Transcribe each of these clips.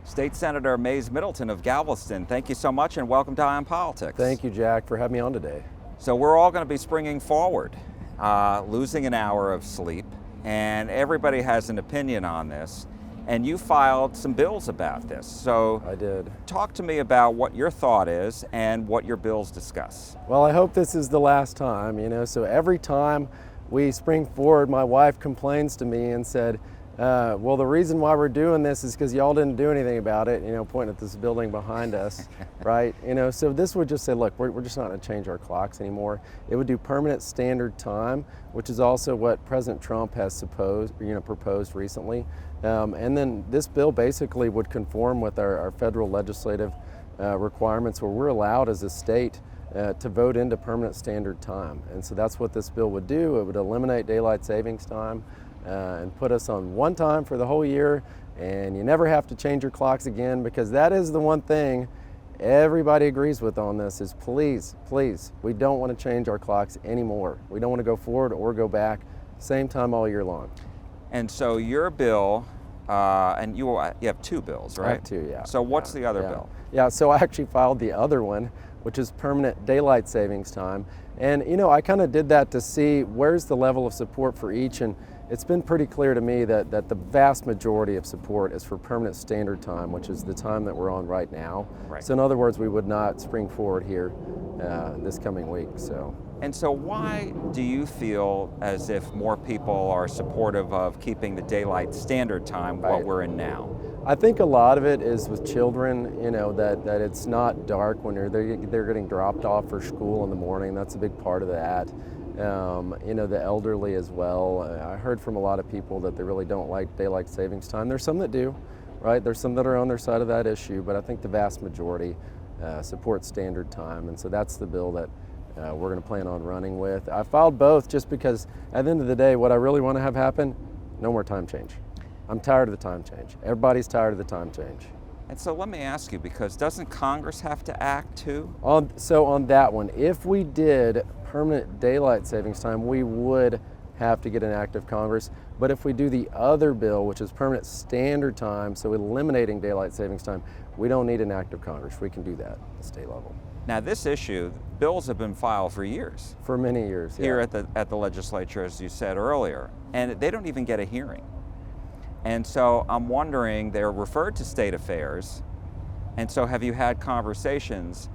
State Senator Mayes Middleton of Galveston, thank you so much and welcome to Eye on Politics. Thank you, Jack, for having me on today. So we're all going to be springing forward, losing an hour of sleep, and everybody has an opinion on this. And you filed some bills about this. So I did. Talk to me about what your thought is and what your bills discuss. Well, I hope this is the last time, so every time we spring forward, my wife complains to me and said, well, the reason why we're doing this is because y'all didn't do anything about it, pointing at this building behind us, right? So this would just say, look, we're just not going to change our clocks anymore. It would do permanent standard time, which is also what President Trump has proposed recently. And then this bill basically would conform with our federal legislative requirements where we're allowed as a state to vote into permanent standard time. And so that's what this bill would do. It would eliminate daylight savings time and put us on one time for the whole year, and you never have to change your clocks again, because that is the one thing everybody agrees with on this is please, we don't want to change our clocks anymore. We don't want to go forward or go back, same time all year long. And so your bill, and you have two bills, right? I have two, yeah. So what's the other bill? Yeah, so I actually filed the other one, which is permanent daylight savings time. And I kind of did that to see where's the level of support for each, and it's been pretty clear to me that the vast majority of support is for permanent standard time, which is the time that we're on right now. Right. So in other words, we would not spring forward here this coming week. And so why do you feel as if more people are supportive of keeping the daylight standard time what we're in now? I think a lot of it is with children, that it's not dark when they're getting dropped off for school in the morning. That's a big part of that. The elderly as well. I heard from a lot of people that they really don't like daylight savings time. There's some that do, right? There's some that are on their side of that issue, but I think the vast majority support standard time. And so that's the bill that we're going to plan on running with. I filed both just because at the end of the day, what I really want to have happen, no more time change. I'm tired of the time change. Everybody's tired of the time change. And so let me ask you, because doesn't Congress have to act too? So on that one, if we did permanent daylight savings time, we would have to get an act of Congress. But if we do the other bill, which is permanent standard time, so eliminating daylight savings time, we don't need an act of Congress. We can do that at the state level. Now this issue, bills have been filed for years. For many years, here at the legislature, as you said earlier, and they don't even get a hearing. And so I'm wondering, they're referred to state affairs, and so have you had conversations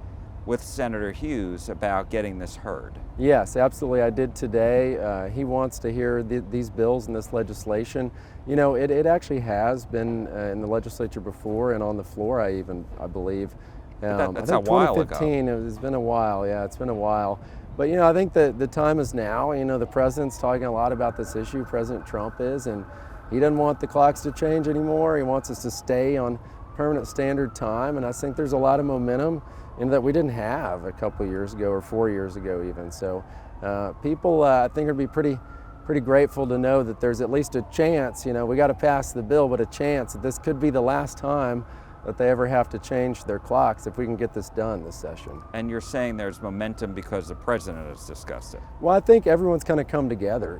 with Senator Hughes about getting this heard? Yes, absolutely. I did today. He wants to hear these bills and this legislation. It actually has been in the legislature before and on the floor, I believe. That's I a think while 2015, ago. It's been a while, yeah, it's been a while. But I think that the time is now. The president's talking a lot about this issue, President Trump is, and he doesn't want the clocks to change anymore. He wants us to stay on permanent standard time, and I think there's a lot of momentum that we didn't have a couple years ago or 4 years ago even. So people, I think, would be pretty grateful to know that there's at least a chance. We got to pass the bill, but a chance that this could be the last time that they ever have to change their clocks if we can get this done this session. And you're saying there's momentum because the president has discussed it? Well, I think everyone's kind of come together.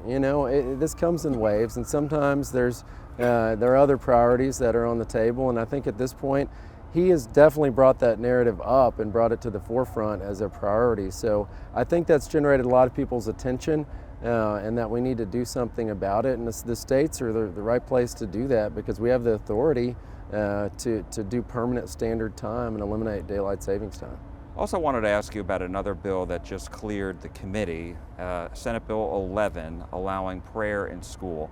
This comes in waves, and sometimes there are other priorities that are on the table, and I think at this point, he has definitely brought that narrative up and brought it to the forefront as a priority. So I think that's generated a lot of people's attention, and that we need to do something about it. And the states are the right place to do that because we have the authority to do permanent standard time and eliminate daylight savings time. Also wanted to ask you about another bill that just cleared the committee, Senate Bill 11, allowing prayer in school.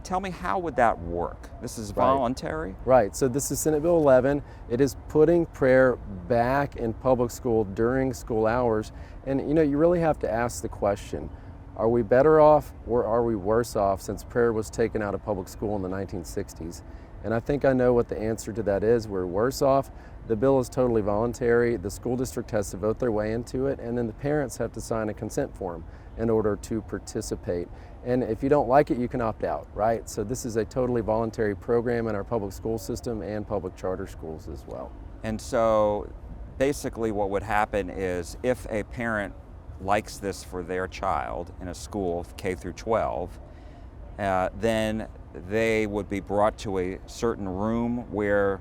Tell me, how would that work? This is voluntary? Right, so this is Senate Bill 11. It is putting prayer back in public school during school hours. And you really have to ask the question, are we better off or are we worse off since prayer was taken out of public school in the 1960s? And I think I know what the answer to that is. We're worse off. The bill is totally voluntary. The school district has to vote their way into it, and then the parents have to sign a consent form in order to participate. And if you don't like it, you can opt out, right? So this is a totally voluntary program in our public school system and public charter schools as well. And so basically what would happen is if a parent likes this for their child in a school, K through 12, then they would be brought to a certain room where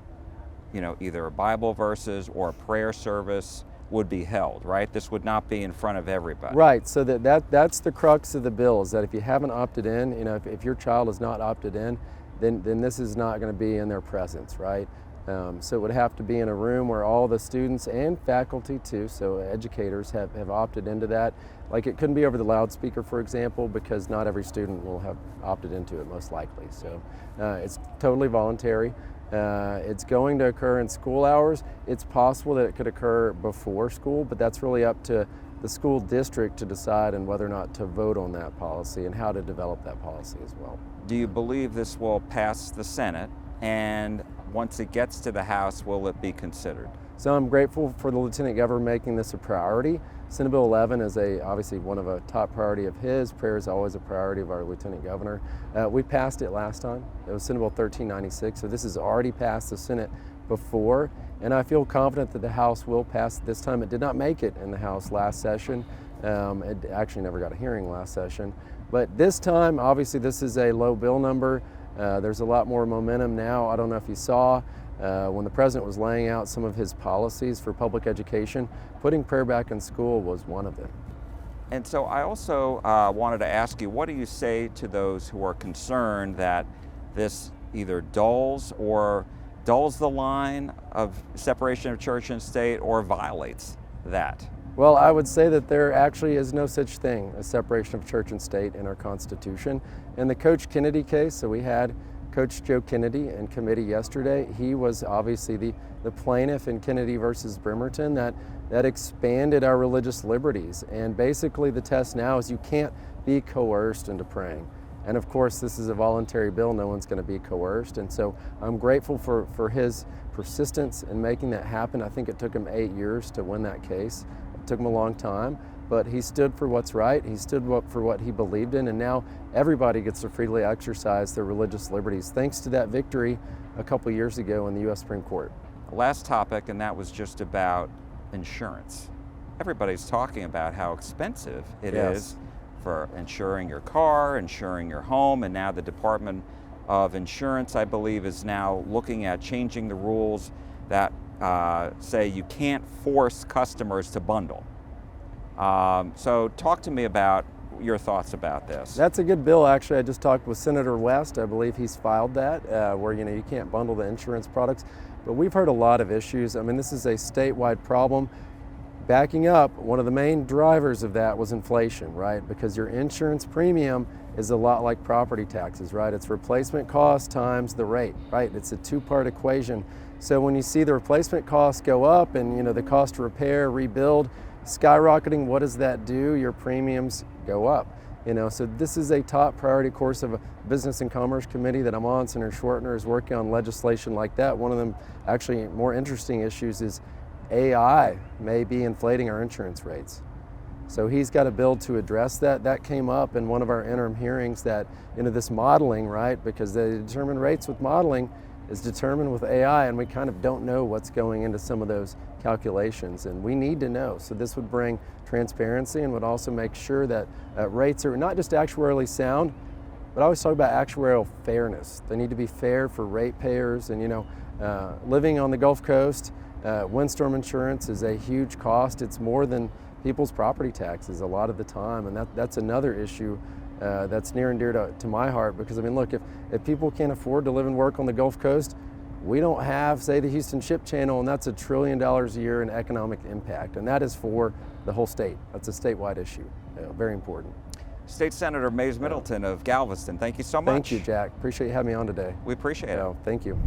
either Bible verses or a prayer service would be held, right? This would not be in front of everybody. Right, so that's the crux of the bill, is that if you haven't opted in, if your child is not opted in, then this is not going to be in their presence, right? So it would have to be in a room where all the students and faculty too, so educators have opted into that. Like, it couldn't be over the loudspeaker, for example, because not every student will have opted into it, most likely. So it's totally voluntary. It's going to occur in school hours. It's possible that it could occur before school, but that's really up to the school district to decide on whether or not to vote on that policy and how to develop that policy as well. Do you believe this will pass the Senate, and once it gets to the House, will it be considered? So I'm grateful for the Lieutenant Governor making this a priority. Senate Bill 11 is obviously one of a top priority of his. Prayer is always a priority of our Lieutenant Governor. We passed it last time. It was Senate Bill 1396, so this has already passed the Senate before, and I feel confident that the House will pass it this time. It did not make it in the House last session. It actually never got a hearing last session. But this time, obviously, this is a low bill number. There's a lot more momentum now. I don't know if you saw when the president was laying out some of his policies for public education, putting prayer back in school was one of them. And so I also wanted to ask you, what do you say to those who are concerned that this either dulls the line of separation of church and state or violates that? Well, I would say that there actually is no such thing as separation of church and state in our Constitution. In the Coach Kennedy case, so we had Coach Joe Kennedy in committee yesterday. He was obviously the plaintiff in Kennedy versus Bremerton that expanded our religious liberties. And basically the test now is you can't be coerced into praying. And of course, this is a voluntary bill. No one's going to be coerced. And so I'm grateful for his persistence in making that happen. I think it took him 8 years to win that case. It took him a long time, but he stood for what's right. He stood for what he believed in, and now everybody gets to freely exercise their religious liberties, thanks to that victory a couple years ago in the U.S. Supreme Court. Last topic, and that was just about insurance. Everybody's talking about how expensive it is for insuring your car, insuring your home, and now the Department of Insurance, I believe, is now looking at changing the rules that say you can't force customers to bundle. So talk to me about your thoughts about this. That's a good bill, actually. I just talked with Senator West. I believe he's filed that, where you can't bundle the insurance products. But we've heard a lot of issues. I mean, this is a statewide problem. Backing up, one of the main drivers of that was inflation, right? Because your insurance premium is a lot like property taxes, right? It's replacement cost times the rate, right? It's a two-part equation. So when you see the replacement costs go up and the cost to repair, rebuild, skyrocketing, what does that do? Your premiums go up. So this is a top priority, of course, of a Business and Commerce Committee that I'm on. Senator Schwartner is working on legislation like that. One of them, actually more interesting issues, is AI may be inflating our insurance rates. So he's got a bill to address that. That came up in one of our interim hearings, that this modeling, right? Because they determine rates with modeling is determined with AI, and we kind of don't know what's going into some of those calculations, and we need to know. So this would bring transparency and would also make sure that rates are not just actuarially sound, but I always talk about actuarial fairness. They need to be fair for ratepayers, and living on the Gulf Coast, windstorm insurance is a huge cost. It's more than people's property taxes a lot of the time, and that's another issue that's near and dear to my heart, because look, if people can't afford to live and work on the Gulf Coast, we don't have, say, the Houston Ship Channel, and that's $1 trillion a year in economic impact, and that is for the whole state. That's a statewide issue, very important. State Senator Mayes Middleton of Galveston, thank you so much. Thank you, Jack. Appreciate you having me on today. We appreciate it. Thank you.